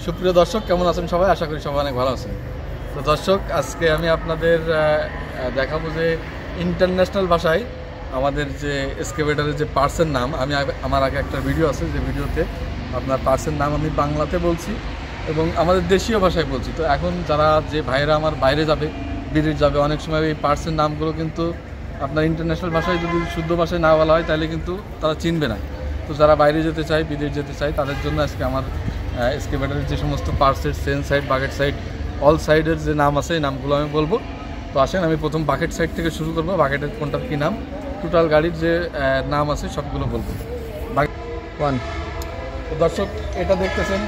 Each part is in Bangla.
সুপ্রিয় দর্শক, কেমন আছেন সবাই? আশা করি সবাই অনেক ভালো আছেন। তো দর্শক, আজকে আমি আপনাদের দেখাবো যে ইন্টারন্যাশনাল ভাষায় আমাদের যে এক্সকেভেটরের যে পার্টসের নাম। আমার আগে একটা ভিডিও আছে, যে ভিডিওতে আপনার পার্টসের নাম আমি বাংলাতে বলছি এবং আমাদের দেশীয় ভাষায় বলছি। তো এখন যারা যে ভাইরা আমার বাইরে যাবে, বিদেশ যাবে, অনেক সময় এই পার্টসের নামগুলো কিন্তু আপনার ইন্টারন্যাশনাল ভাষায় যদি শুদ্ধ ভাষায় না বলা হয় তাহলে কিন্তু তারা চিনবে না। তো যারা বাইরে যেতে চায়, বিদেশ যেতে চায়, তাদের জন্য আজকে আমার এক্সকেভেটরের যে সমস্ত পার্টসের chain side, bucket side, all সাইডের যে নাম আছে এই নামগুলো আমি বলবো। তো আসেন, আমি প্রথম বাকেট সাইড থেকে শুরু করবো। বাকেটের কোনটার কী নাম, টোটাল গাড়ির যে নাম আছে সবগুলো বলবো। ওয়ান। তো দর্শক, এটা দেখতেছেন,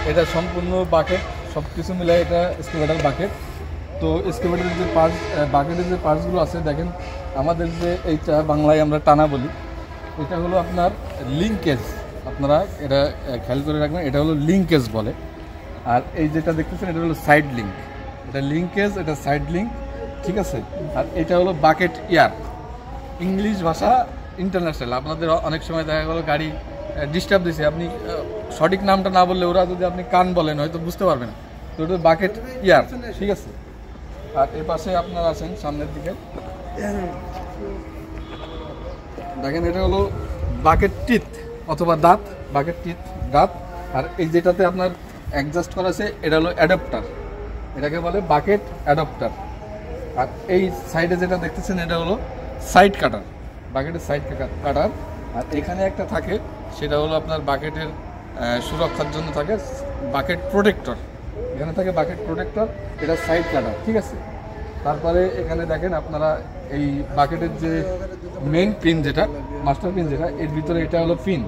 এটা সম্পূর্ণ বাকেট, সব কিছু মিলে এটা এক্সকেভেটর বাকেট। তো এক্সকেভেটরের যে পার্টস, বাকেটের যে পার্টসগুলো আছে দেখেন, আমাদের যে এইটা বাংলায় আমরা টানা বলি, এটা হলো আপনার লিঙ্কেজ। আপনারা এটা খেয়াল করে রাখবেন, এটা হলো লিঙ্কেজ বলে। আর এই যেটা দেখতেছেন এটা হলো সাইড লিঙ্ক। এটা লিঙ্কেজ, এটা সাইড লিঙ্ক, ঠিক আছে। আর এটা হলো বাকেট ইয়ার। ইংলিশ ভাষা, ইন্টারন্যাশনাল। আপনাদের অনেক সময় দেখা গেলো গাড়ি ডিস্টার্ব দিছে, আপনি সঠিক নামটা না বললে ওরা যদি আপনি কান বলেন হয়তো বুঝতে পারবেন না। তো এটা বাকেট ইয়ার, ঠিক আছে। আর এর পাশে আপনারা আছেন সামনের দিকে, দেখেন এটা হলো বাকেট টিথ অথবা দাঁত, বাকেট টিথ, দাঁত। আর এই যেটাতে আপনার অ্যাডজাস্ট করা আছে এটা হলো অ্যাডাপ্টার, এটাকে বলে বাকেট অ্যাডাপ্টার। আর এই সাইডে যেটা দেখতেছেন এটা হলো সাইড কাটার, বাকেটের সাইড কাটার। আর এখানে একটা থাকে, সেটা হলো আপনার বাকেটের সুরক্ষার জন্য থাকে বাকেট প্রোটেক্টর। এখানে থাকে বাকেট প্রোটেক্টর, এটা সাইড কাটার, ঠিক আছে। তারপরে এখানে দেখেন আপনারা এই বাকেটের যে মেন পিন, যেটা মাস্টার পিন, যেটা এর ভিতরে এটা হলো পিন।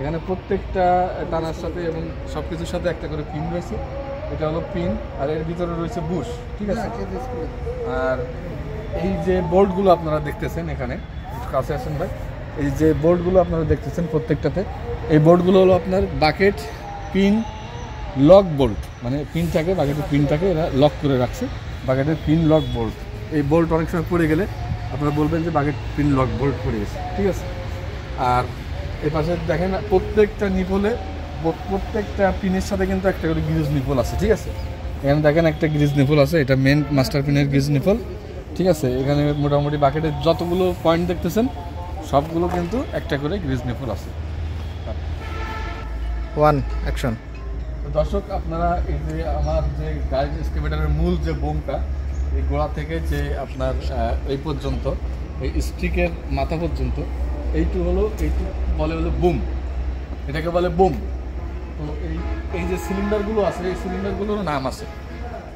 এখানে প্রত্যেকটা টানার সাথে এবং সব কিছুর সাথে একটা করে পিন রয়েছে, এটা হলো পিন। আর এর ভিতরে রয়েছে বুশ, ঠিক আছে। আর এই যে বোল্টগুলো আপনারা দেখতেছেন, এখানে কাছে আসেন ভাই, এই যে বোল্টগুলো আপনারা দেখতেছেন প্রত্যেকটাতে, এই বোল্টগুলো হলো আপনার বাকেট পিন লক বোল্ট। মানে পিনটাকে, বাকেটের পিনটাকে এরা লক করে রাখছে, বাকেটের পিন লক বোল্ট। এই বোল্ট অনেক সময় পড়ে গেলে আপনারা বলবেন যে বাকেট পিন লক বোল্ট পড়ে গেছে, ঠিক আছে। আর এ পাশে দেখেন প্রত্যেকটা নিপলে, প্রত্যেকটা পিনের সাথে কিন্তু একটা করে গ্রিজ নিপল আছে, ঠিক আছে। এখানে দেখেন একটা গ্রিজ নিপল আছে, এটা মেন মাস্টার পিনের গ্রিজ নিপল, ঠিক আছে। এখানে মোটামুটি বাকেটের যতগুলো পয়েন্ট দেখতেছেন সবগুলো কিন্তু একটা করে গ্রিজ নিপল আছে। One action. দর্শক, আপনারা এই যে আমার যে গাড়ির এক্সকেভেটরের মূল যে বোমটা, এই গোড়া থেকে যে আপনার এই পর্যন্ত, এই স্টিকের মাথা পর্যন্ত, এইটু বলে হলো বুম, এটাকে বলে বুম। তো এই যে সিলিন্ডারগুলো আছে, এই সিলিন্ডারগুলোর নাম আছে,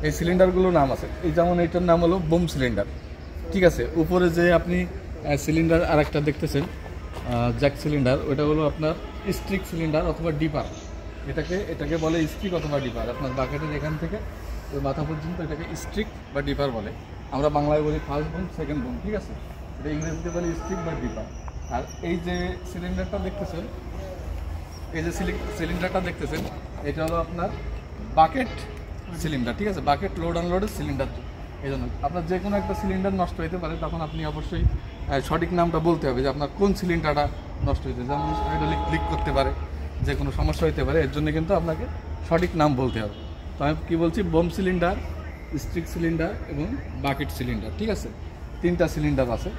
এই সিলিন্ডারগুলোর নাম আছে। এই যেমন এইটার নাম হলো বুম সিলিন্ডার, ঠিক আছে। উপরে যে আপনি সিলিন্ডার আর একটা দেখতেছেন জ্যাক সিলিন্ডার, ওটা হলো আপনার স্ট্রিক সিলিন্ডার অথবা ডিপার। এটাকে বলে স্ট্রিক অথবা ডিপার। আপনার বাকেটের এখান থেকে ওই মাথা পর্যন্ত এটাকে স্ট্রিক বা ডিপার বলে। আমরা বাংলায় বলি ফার্স্ট বুম, সেকেন্ড বুম, ঠিক আছে। এটা ইংরেজিতে বলি স্ট্রিক বা ডিপার। আর এই যে সিলিন্ডারটা দেখতেছেন, এই যে সিলিন্ডারটা দেখতেছেন, এটা হলো আপনার বাকেট সিলিন্ডার, ঠিক আছে। বাকেট লোড আনলোডের সিলিন্ডার। এই জন্য আপনার যে কোনো একটা সিলিন্ডার নষ্ট হতে পারে, তখন আপনি অবশ্যই সঠিক নামটা বলতে হবে যে আপনার কোন সিলিন্ডারটা নষ্ট হয়েছে। যেমন হাইড্রোলিক লিক করতে পারে, যে কোনো সমস্যা হতে পারে, এর জন্য কিন্তু আপনাকে সঠিক নাম বলতে হবে। তো আমি কী বলছি, বোম সিলিন্ডার, স্ট্রিক সিলিন্ডার এবং বাকেট সিলিন্ডার, ঠিক আছে। তিনটা সিলিন্ডার আছে।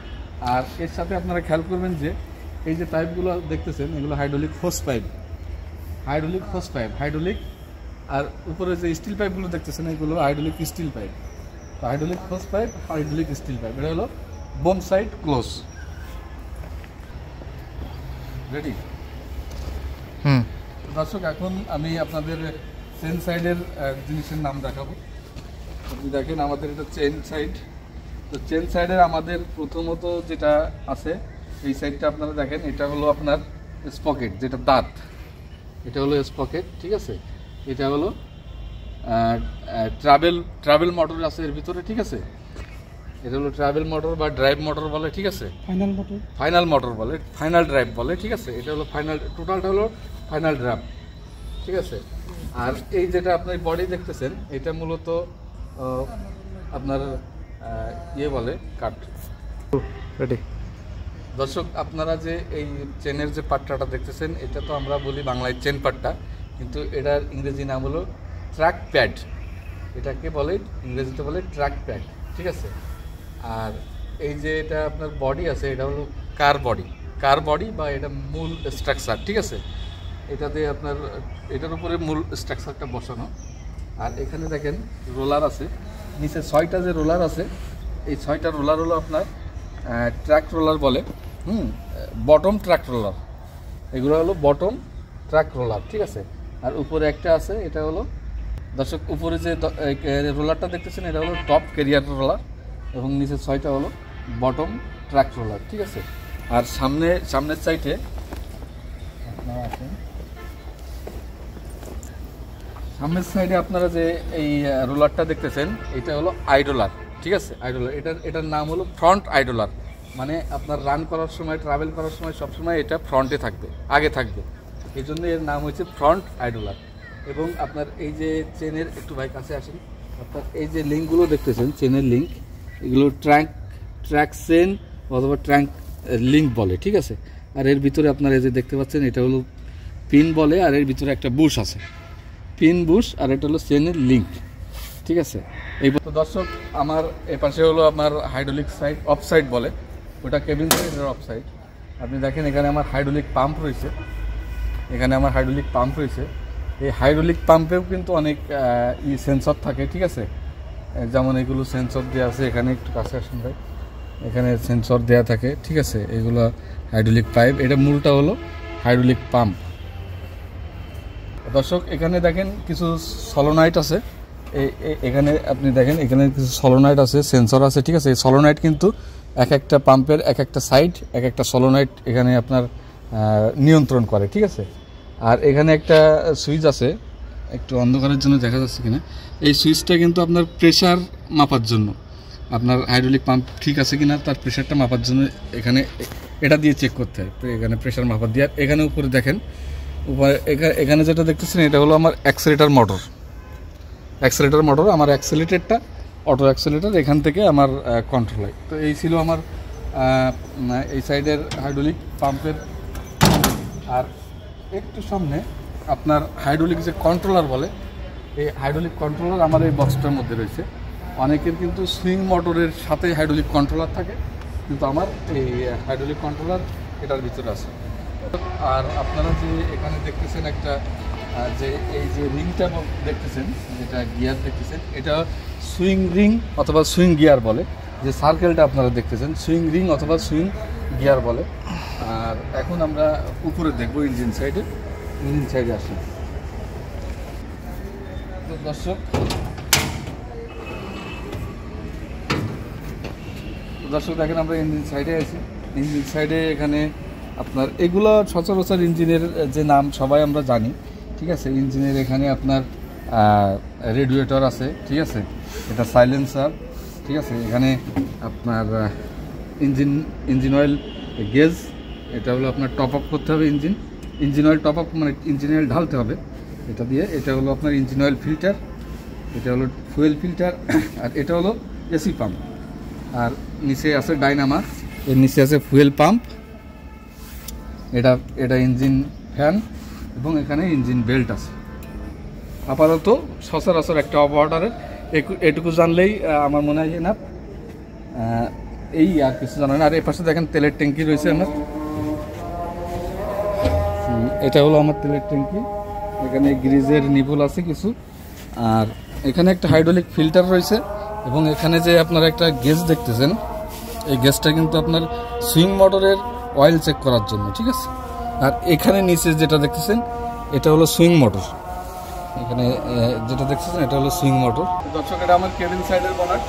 আর এর সাথে আপনারা খেয়াল করবেন যে এই যে পাইপগুলো দেখতেছেন, এগুলো hydraulic hose pipe, hydraulic hose pipe, hydraulic. আর উপরে যে স্টিল পাইপগুলো দেখতেছেন, এগুলো হাইড্রোলিক স্টিল পাইপ। তো hydraulic hose pipe, hydraulic steel pipe, এটা হলো বোম সাইড ক্লোজ। রেডি? দর্শক, এখন আমি আপনাদের চেন সাইডের জিনিসের নাম দেখাবো। আপনি দেখেন আমাদের এটা চেন সাইড। তো চেন সাইডের আমাদের প্রথমত যেটা আছে, এই সাইডটা আপনারা দেখেন, এটা হলো আপনার স্পকেট, যেটা দাঁত, এটা হলো স্পকেট, ঠিক আছে। এটা হলো ট্রাভেল মোটর আছে এর ভিতরে, ঠিক আছে। এটা হলো ট্রাভেল মোটর বা ড্রাইভ মোটর বলে, ঠিক আছে। ফাইনাল মোটর বলে, ফাইনাল ড্রাইভ বলে, ঠিক আছে। এটা হলো ফাইনাল, টোটালটা হলো ফাইনাল ড্রাইভ, ঠিক আছে। আর এই যেটা আপনার বডি দেখতেছেন, এটা মূলত আপনার বলে কাট। রেডি? দর্শক, আপনারা যে এই চেনের যে পাট্টাটা দেখতেছেন, এটা তো আমরা বলি বাংলায় চেন পাট্টা, কিন্তু এটার ইংরেজি নাম হলো ট্র্যাক প্যাড। এটাকে বলে ইংরেজিতে বলে ট্র্যাক প্যাড, ঠিক আছে। আর এই যে এটা আপনার বডি আছে, এটা হলো কার বডি বা এটা মূল স্ট্রাকচার, ঠিক আছে। এটাতে আপনার এটার উপরে মূল স্ট্রাকচারটা বসানো। আর এখানে দেখেন রোলার আছে, নিচে 6টা যে রোলার আছে, এই 6টা রোলার হলো আপনার ট্র্যাক রোলার বলে, বটম ট্র্যাক রোলার। এগুলো হলো বটম ট্র্যাক রোলার, ঠিক আছে। আর উপরে একটা আছে, এটা হলো দর্শক উপরে যে রোলারটা দেখতেছেন এটা হলো টপ ক্যারিয়ার রোলার, এবং নিচে 6টা হলো বটম ট্র্যাক রোলার, ঠিক আছে। আর সামনের সাইডে আপনারা আছেন, সামনের সাইডে আপনারা যে এই রোলারটা দেখতেছেন এটা হলো আইডোলার, ঠিক আছে। আইডোলার এটার নাম হলো ফ্রন্ট আইডোলার, মানে আপনার রান করার সময়, ট্রাভেল করার সময় সবসময় এটা ফ্রন্টে থাকবে, আগে থাকবে, এই জন্য এর নাম হচ্ছে ফ্রন্ট আইডোলার। এবং আপনার এই যে চেনের, একটু ভাই কাছে আসেন, আপনার এই যে লিঙ্কগুলো দেখতেছেন, চেনের লিঙ্ক, এগুলো ট্র্যাক চেন অথবা ট্র্যাক লিঙ্ক বলে, ঠিক আছে। আর এর ভিতরে আপনারা এই যে দেখতে পাচ্ছেন এটা হলো পিন বলে, আর এর ভিতরে একটা বুশ আছে, পিন বুশ, আর এটা হলো চেনের লিঙ্ক, ঠিক আছে। এই তো দর্শক আমার এপাশে হলো আমার হাইড্রোলিক সাইড, অফ সাইড বলে, ওটা কেবিন সাইডের অফ সাইড। আপনি দেখেন এখানে আমার হাইড্রোলিক পাম্প রয়েছে, এই হাইড্রোলিক পাম্পেও কিন্তু অনেক সেন্সর থাকে, ঠিক আছে। যেমন এগুলো সেন্সর দেওয়া আছে, এখানে একটু কাছে আসুন ভাই, এখানে সেন্সর দেওয়া থাকে, ঠিক আছে। এগুলো হাইড্রোলিক পাইপ, এটা মূলটা হলো হাইড্রোলিক পাম্প। দর্শক এখানে দেখেন কিছু সলোনাইট আছে, এখানে আপনি দেখেন এখানে কিছু সলোনাইট আছে, সেন্সর আছে, ঠিক আছে। এই সলোনাইট কিন্তু এক একটা পাম্পের এক একটা সাইড, এক একটা সলোনাইট এখানে আপনার নিয়ন্ত্রণ করে, ঠিক আছে। আর এখানে একটা সুইচ আছে, একটু অন্ধকারের জন্য দেখা যাচ্ছে কিনা, এই সুইচটা কিন্তু আপনার প্রেশার মাপার জন্য, আপনার হাইড্রোলিক পাম্প ঠিক আছে কিনা তার প্রেশারটা মাপার জন্য এখানে এটা দিয়ে চেক করতে হয়, এখানে প্রেশার মাপার দিয়ে। আর এখানে উপরে দেখেন, উপরে এখানে যেটা দেখতেছেন এটা হলো আমার অ্যাক্সেলেটার মোটর, আমার অ্যাক্সেলেটারটা অটো অ্যাক্সেলেটার, এখান থেকে আমার কন্ট্রোল হয়। তো এই ছিল আমার এই সাইডের হাইড্রোলিক পাম্পের। আর একটু সামনে আপনার হাইড্রোলিক যে কন্ট্রোলার বলে, এই হাইড্রোলিক কন্ট্রোলার আমার এই বক্সটার মধ্যে রয়েছে। অনেকের কিন্তু সুইং মোটরের সাথে হাইড্রোলিক কন্ট্রোলার থাকে, কিন্তু আমার এই হাইড্রোলিক কন্ট্রোলার এটার ভিতরে আছে। আর আপনারা যে এখানে দেখতেছেন একটা যে এই যে রিংটা দেখতেছেন, যেটা গিয়ার দেখতেছেন, এটা সুইং রিং অথবা সুইং গিয়ার বলে। যে সার্কেলটা আপনারা দেখতেছেন সুইং রিং অথবা সুইং গিয়ার বলে। আর এখন আমরা উপরে দেখবো ইঞ্জিন সাইডে আসি। তো দর্শক দেখেন আমরা ইঞ্জিন সাইডে আছি। ইঞ্জিন সাইডে এখানে আপনার এগুলো সচরাচর ইঞ্জিনের যে নাম সবাই আমরা জানি, ঠিক আছে। ইঞ্জিনের এখানে আপনার রেডিয়েটর আছে, ঠিক আছে, এটা সাইলেন্সার, ঠিক আছে। এখানে আপনার ইঞ্জিন অয়েল গেজ, এটা হলো আপনার টপ আপ করতে হবে, ইঞ্জিন অয়েল টপ আপ মানে ইঞ্জিন অয়েল ঢালতে হবে এটা দিয়ে। এটা হলো আপনার ইঞ্জিন অয়েল ফিল্টার, এটা হলো ফুয়েল ফিল্টার, আর এটা হলো এসি পাম্প। আর নিচে আছে ডাইনামা, এর নিচে আছে ফুয়েল পাম্প, এটা ইঞ্জিন ফ্যান, এবং এখানে ইঞ্জিন বেল্ট আছে। আপাতত সচরাচর একটা অপারেটরের এটুকু জানলেই আমার মনে হয় না, এই আর কিছু জানা না। আর এই পাশে দেখেন তেলের ট্যাঙ্কি রয়েছে আমার, এটা হলো আমার তেলের ট্যাঙ্কি। এখানে গ্রিজের নিপুল আছে কিছু, আর এখানে একটা হাইড্রোলিক ফিল্টার রয়েছে, এবং এখানে যে আপনারা একটা গেজ দেখতেছেন, এই গ্যাসটা কিন্তু আপনার সুইং মোটরের অয়েল চেক করার জন্য, ঠিক আছে। আর এখানে নিচে যেটা দেখতেছেন এটা হলো সুইং মোটর, এখানে যেটা দেখতেছেন এটা হলো সুইং মোটর। দর্শক এটা আমার কেবিন সাইডের বনাট।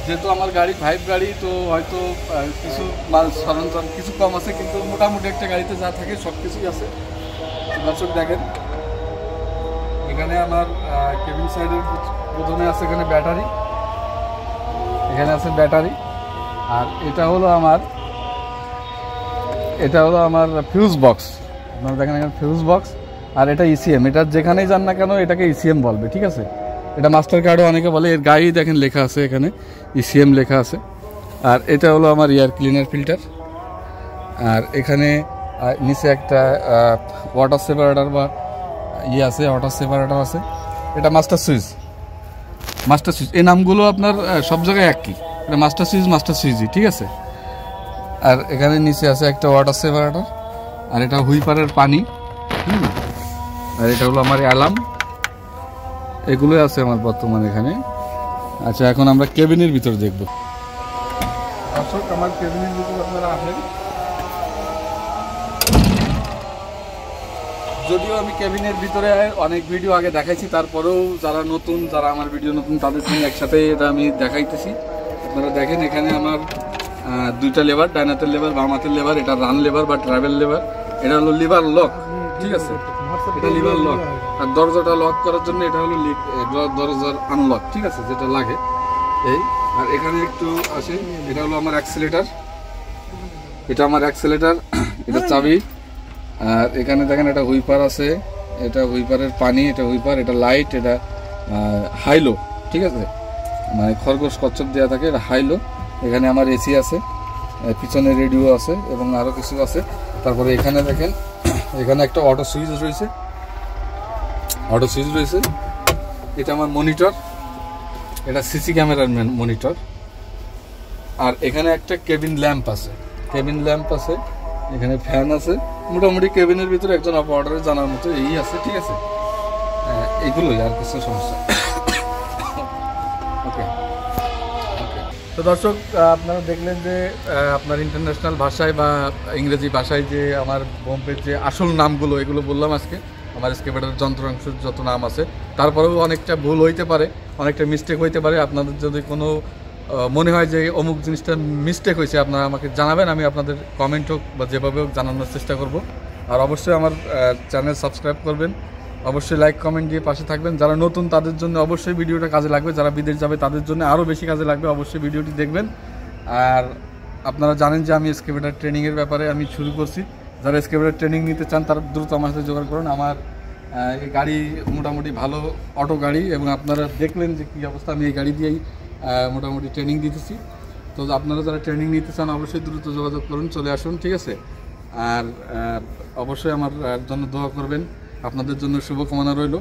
যেহেতু আমার গাড়ি 5 গাড়ি, তো হয়তো কিছু মাল সরঞ্জাম কিছু কম আছে, কিন্তু মোটামুটি একটা গাড়িতে যা থাকে সব কিছুই আছে। দর্শক দেখেন এখানে আমার কেবিন সাইডের প্রথমে আছে এখানে ব্যাটারি, এখানে আছে ব্যাটারি। আর এটা হলো আমার ফিউজ বক্স, আপনারা দেখেন এখানে ফিউজ বক্স। আর এটা ইসিএম, এটা যেখানেই যান না কেন এটাকে ইসিএম বলবে, ঠিক আছে। এটা মাস্টার কার্ডও অনেকে বলে, এর গাড়ি দেখেন লেখা আছে এখানে ইসিএম লেখা আছে। আর এটা হলো আমার এয়ার ক্লিনার ফিল্টার। আর এখানে নিচে একটা ওয়াটার সেপারেটর বা ইয়ে আছে, ওয়াটার সেপারেটর আছে, এটা মাস্টার সুইচ। এই নামগুলো আপনার সব জায়গায় একই, এটা মাস্টার সুইচই, ঠিক আছে। আর এখানে নিচে আছে একটা ওয়াটার সেপারেটর, আর এটা হুইপারের পানি, আর এটা হলো আমার অ্যালার্ম। এগুলোই আছে আমার বর্তমানে এখানে। আচ্ছা, এখন আমরা কেবিনের ভিতর দেখব। দর্শক, আমার কেবিনের ভিতর আপনারা আসেন। যদিও আমি কেবিনের ভিতরে অনেক ভিডিও আগে দেখাইছি, তারপরেও যারা নতুন, যারা আমার ভিডিও নতুন, তাদের সঙ্গে একসাথে এটা আমি দেখাইতেছি। আপনারা দেখেন, এখানে আমার দুইটা লেবার, ডান হাতের লেবার, বাম হাতের লেবার। এটা রান লেবার বা ট্রাভেল লেবার। এটা হলো লিভার লক, ঠিক আছে, এটা লিভার লক। আর দরজাটা লক করার জন্য এটা হলো দরজার আনলক, ঠিক আছে, যেটা লাগে এই। আর এখানে একটু আসে, এটা হলো আমার অ্যাক্সিলেটার, এটা আমার অ্যাক্সিলেটার, এটা চাবি। আর এখানে দেখেন এটা হুইপার আছে, এটা হুইপারের পানি, এটা হুইপার, এটা লাইট, এটা হাইলো, ঠিক আছে, মানে খরগোশ কচ্ছপ দেওয়া থাকে, এটা হাইলো। এখানে আমার এসি আছে, পিছনে রেডিও আছে এবং আরও কিছু আছে। তারপরে এখানে দেখেন, এখানে একটা অটো সুইচ রয়েছে, এটা আমার মনিটর, এটা সিসি ক্যামেরার মনিটর। আর এখানে একটা কেবিন ল্যাম্প আছে, এখানে ফ্যান আছে। মোটামুটি কেবিনের ভিতরে একজন অপারেটরের জানার মতো এই আছে, ঠিক আছে। এগুলোই, আর কিছু সমস্যা। ওকে। তো দর্শক, আপনারা দেখলেন যে আপনার ইন্টারন্যাশনাল ভাষায় বা ইংরেজি ভাষায় যে আমার বোম্বের যে আসল নামগুলো, এগুলো বললাম আজকে। আমার এক্সকেভেটরের যন্ত্রাংশের যত নাম আছে, তারপরেও অনেকটা ভুল হইতে পারে, অনেকটা মিস্টেক হইতে পারে। আপনাদের যদি কোনো মনে হয় যে অমুক জিনিসটা মিস্টেক হয়েছে, আপনারা আমাকে জানাবেন, আমি আপনাদের কমেন্ট হোক বা যেভাবে হোক জানানোর চেষ্টা করব। আর অবশ্যই আমার চ্যানেল সাবস্ক্রাইব করবেন, অবশ্যই লাইক কমেন্ট দিয়ে পাশে থাকবেন। যারা নতুন তাদের জন্য অবশ্যই ভিডিওটা কাজে লাগবে, যারা বিদেশ যাবে তাদের জন্য আরও বেশি কাজে লাগবে, অবশ্যই ভিডিওটি দেখবেন। আর আপনারা জানেন যে আমি এক্সকেভেটর ট্রেনিংয়ের ব্যাপারে আমি শুরু করছি। যারা এক্সকেভেটর ট্রেনিং নিতে চান তারা দ্রুত আমার সাথে যোগাযোগ করুন। আমার এই গাড়ি মোটামুটি ভালো অটো গাড়ি, এবং আপনারা দেখলেন যে কী অবস্থা, আমি এই গাড়ি দিয়েই মোটামুটি ট্রেনিং দিতেছি। তো আপনারা যারা ট্রেনিং নিতে চান অবশ্যই দ্রুত যোগাযোগ করুন, চলে আসুন, ঠিক আছে। আর অবশ্যই আমার জন্য দোয়া করবেন, আপনাদের জন্য শুভকামনা রইল।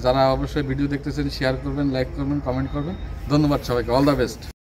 যারা অবশ্যই ভিডিও দেখতেছেন শেয়ার করবেন, লাইক করবেন, কমেন্ট করবেন। ধন্যবাদ সবাইকে, অল দ্য বেস্ট।